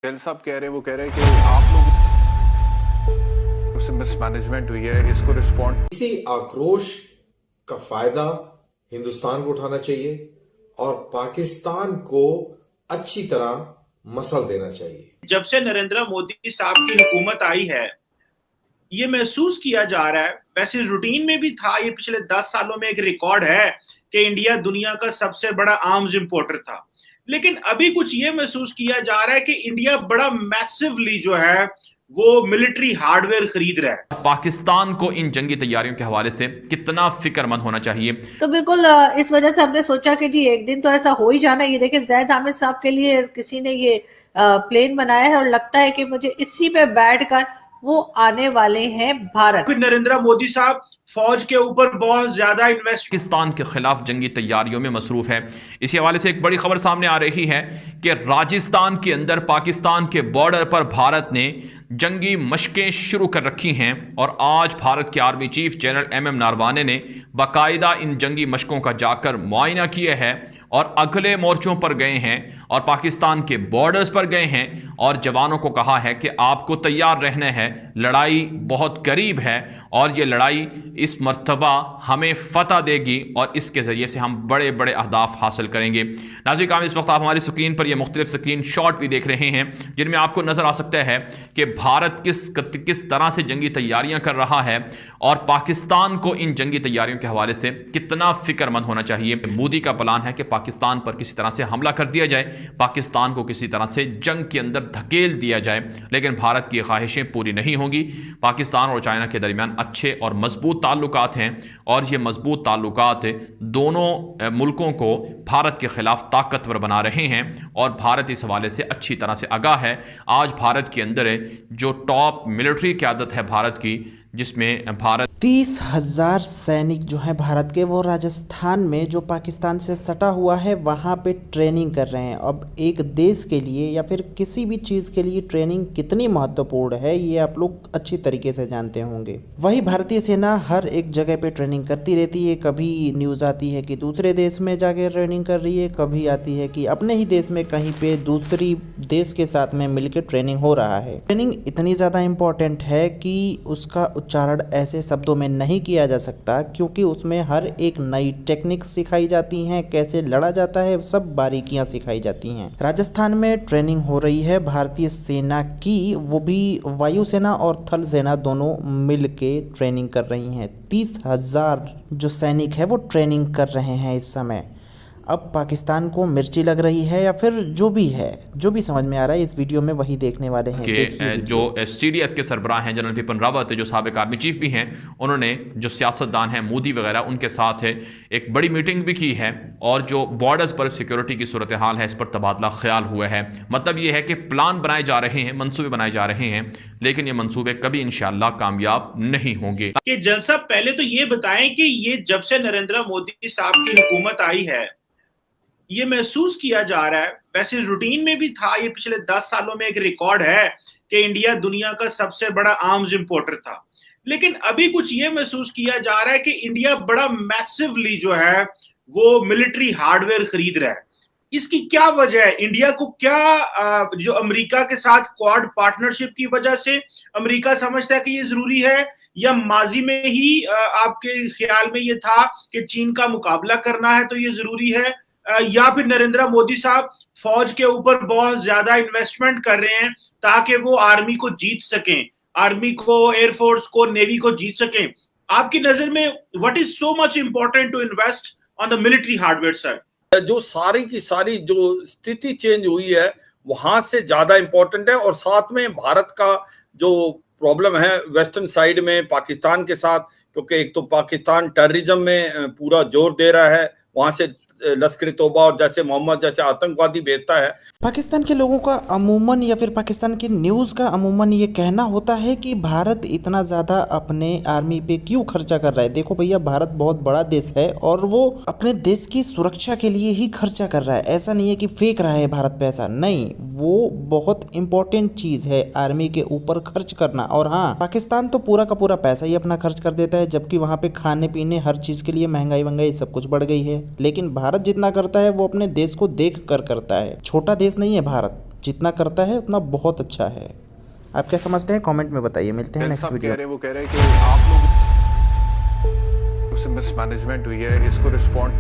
गिल साहब कह रहे हैं, वो कह रहे हैं कि आप लोग से मिसमैनेजमेंट हुई है, इसको रिस्पॉन्ड। इसी आक्रोश का फायदा हिंदुस्तान को उठाना चाहिए और पाकिस्तान को अच्छी तरह मसल देना चाहिए। जब से नरेंद्र मोदी साहब की हुकूमत आई है, ये महसूस किया जा रहा है, वैसे रूटीन में भी था, ये पिछले 10 सालों में एक रिकॉर्ड है कि इंडिया दुनिया का सबसे बड़ा आर्म्स इंपोर्टर था। लेकिन अभी कुछ ये महसूस किया जा रहा है कि इंडिया बड़ा मैसिवली जो है वो मिलिट्री हार्डवेयर खरीद रहा है। पाकिस्तान को इन जंगी तैयारियों के हवाले से कितना फिक्रमंद होना चाहिए? तो बिल्कुल इस वजह से हमने सोचा कि जी एक दिन तो ऐसा हो ही जाना। ये देखिए ज़ैद हामिद साहब के लिए किसी ने ये प्लेन बनाया है और लगता है कि मुझे इसी पे बैठकर वो आने वाले हैं भारत। फिर नरेंद्र मोदी साहब फौज के ऊपर बहुत ज्यादा इन्वेस्ट पाकिस्तान के खिलाफ जंगी तैयारियों में मसरूफ है। इसी हवाले से एक बड़ी खबर सामने आ रही है कि राजस्थान के अंदर पाकिस्तान के बॉर्डर पर भारत ने जंगी मशकें शुरू कर रखी हैं और आज भारत के army chief general MM Naravane ने बाकायदा इन जंगी मशकों का जाकर मुआयना किया है और अगले मोर्चों पर गए हैं और पाकिस्तान के बॉर्डर्स पर गए हैं और जवानों को कहा है कि आपको तैयार रहना है, लड़ाई बहुत करीब है और ये लड़ाई इस मर्तबा हमें फतह देगी और इसके ज़रिए से हम बड़े बड़े अहदाफ हासिल करेंगे। नाज़रीन काम, इस वक्त आप हमारी स्क्रीन पर ये मुख्तलिफ स्क्रीन शॉट भी देख रहे हैं जिनमें आपको नज़र आ सकता है कि भारत किस तरह से जंगी तैयारियां कर रहा है और पाकिस्तान को इन जंगी तैयारियों के हवाले से कितना फिक्रमंद होना चाहिए। मोदी का प्लान है कि पाकिस्तान पर किसी तरह से हमला कर दिया जाए, पाकिस्तान को किसी तरह से जंग के अंदर धकेल दिया जाए, लेकिन भारत की ख्वाहिशें पूरी नहीं होंगी। पाकिस्तान और चाइना के दरमियान अच्छे और मजबूत ताल्लुकात हैं और ये मजबूत ताल्लुकात दोनों मुल्कों को भारत के खिलाफ ताकतवर बना रहे हैं और भारत इस हवाले से अच्छी तरह से आगाह है। आज भारत के अंदर जो टॉप मिलिट्री क़यादत है भारत की, जिसमें भारत 30,000 सैनिक जो हैं भारत के, वो राजस्थान में जो पाकिस्तान से सटा हुआ है वहाँ पे ट्रेनिंग कर रहे हैं। अब एक देश के लिए या फिर किसी भी चीज़ के लिए ट्रेनिंग कितनी महत्वपूर्ण है ये आप लोग अच्छी तरीके से जानते होंगे। वही भारतीय सेना हर एक जगह पे ट्रेनिंग करती रहती है। कभी न्यूज़ आती है कि दूसरे देश में जाके ट्रेनिंग कर रही है, कभी आती है कि अपने ही देश में कहीं पे दूसरी देश के साथ में मिलकर ट्रेनिंग हो रहा है। ट्रेनिंग इतनी ज़्यादा इम्पोर्टेंट है कि उसका उच्चारण ऐसे शब्दों में नहीं किया जा सकता, क्योंकि उसमें हर एक नई टेक्निक सिखाई जाती हैं, कैसे लड़ा जाता है, सब बारीकियां सिखाई जाती हैं। राजस्थान में ट्रेनिंग हो रही है भारतीय सेना की, वो भी वायुसेना और थल सेना दोनों मिल के ट्रेनिंग कर रही हैं। 30,000 जो सैनिक है वो ट्रेनिंग कर रहे हैं इस समय। अब पाकिस्तान को मिर्ची लग रही है या फिर जो भी है, जो भी समझ में आ रहा है, इस वीडियो में वही देखने वाले हैं। देखिए जो CDS के सरबराह हैं जनरल बिपिन रावत, जो साबिक आर्मी चीफ भी हैं, उन्होंने जो सियासतदान हैं मोदी वगैरह, उनके साथ है एक बड़ी मीटिंग भी की है और जो बॉर्डर्स पर सिक्योरिटी की सूरत हाल है इस पर तबादला ख्याल हुआ है। मतलब ये है कि प्लान बनाए जा रहे हैं, मनसूबे बनाए जा रहे हैं, लेकिन ये मनसूबे कभी इंशाअल्लाह कामयाब नहीं होंगे। कि जनरल साहब पहले तो ये बताएं कि ये जब से नरेंद्र मोदी साहब की हुकूमत आई है, ये महसूस किया जा रहा है, वैसे रूटीन में भी था, ये पिछले 10 सालों में एक रिकॉर्ड है कि इंडिया दुनिया का सबसे बड़ा आर्म्स इंपोर्टर था। लेकिन अभी कुछ ये महसूस किया जा रहा है कि इंडिया बड़ा मैसिवली जो है वो मिलिट्री हार्डवेयर खरीद रहा है। इसकी क्या वजह है? इंडिया को क्या जो अमेरिका के साथ क्वाड पार्टनरशिप की वजह से अमेरिका समझता है कि ये जरूरी है, या माजी में ही आपके ख्याल में ये था कि चीन का मुकाबला करना है तो ये जरूरी है, या फिर नरेंद्र मोदी साहब फौज के ऊपर बहुत ज्यादा इन्वेस्टमेंट कर रहे हैं ताकि वो आर्मी को जीत सकें, आर्मी को, एयरफोर्स को, नेवी को जीत सकें? आपकी नजर में what is so much important to invest on the military hardware sir? जो सारी की सारी जो स्थिति चेंज हुई है वहां से ज्यादा इंपॉर्टेंट है। और साथ में भारत का जो प्रॉब्लम है वेस्टर्न साइड में पाकिस्तान के साथ, क्योंकि एक तो पाकिस्तान टेररिज्म में पूरा जोर दे रहा है, वहां से लश्कर तौबा और जैसे मोहम्मद जैसे आतंकवादी भेजता है। पाकिस्तान के लोगों का अमूमन या फिर पाकिस्तान की न्यूज़ का अमूमन ये कहना होता है कि भारत इतना ज़्यादा अपने आर्मी पे क्यों खर्चा कर रहा है। देखो भैया, भारत बहुत बड़ा देश है और वो अपने देश की सुरक्षा के लिए ही खर्चा कर रहा है। ऐसा नहीं है कि फेंक रहा है भारत पैसा, नहीं, वो बहुत इंपॉर्टेंट चीज़ है आर्मी के ऊपर खर्च करना। और हाँ, पाकिस्तान तो पूरा का पूरा पैसा ही अपना खर्च कर देता है, जबकि वहाँ पे खाने पीने हर चीज़ के लिए महंगाई सब कुछ बढ़ गई है। लेकिन भारत जितना करता है वो अपने देश को देख कर करता है। छोटा देश नहीं है भारत, जितना करता है उतना बहुत अच्छा है। आप क्या समझते हैं कमेंट में बताइए। मिलते हैं नेक्स्ट साहब वीडियो। कह रहे हैं, वो कह रहे हैं कि आप लोग से मिसमैनेजमेंट हुई है, इसको रिस्पॉन्ड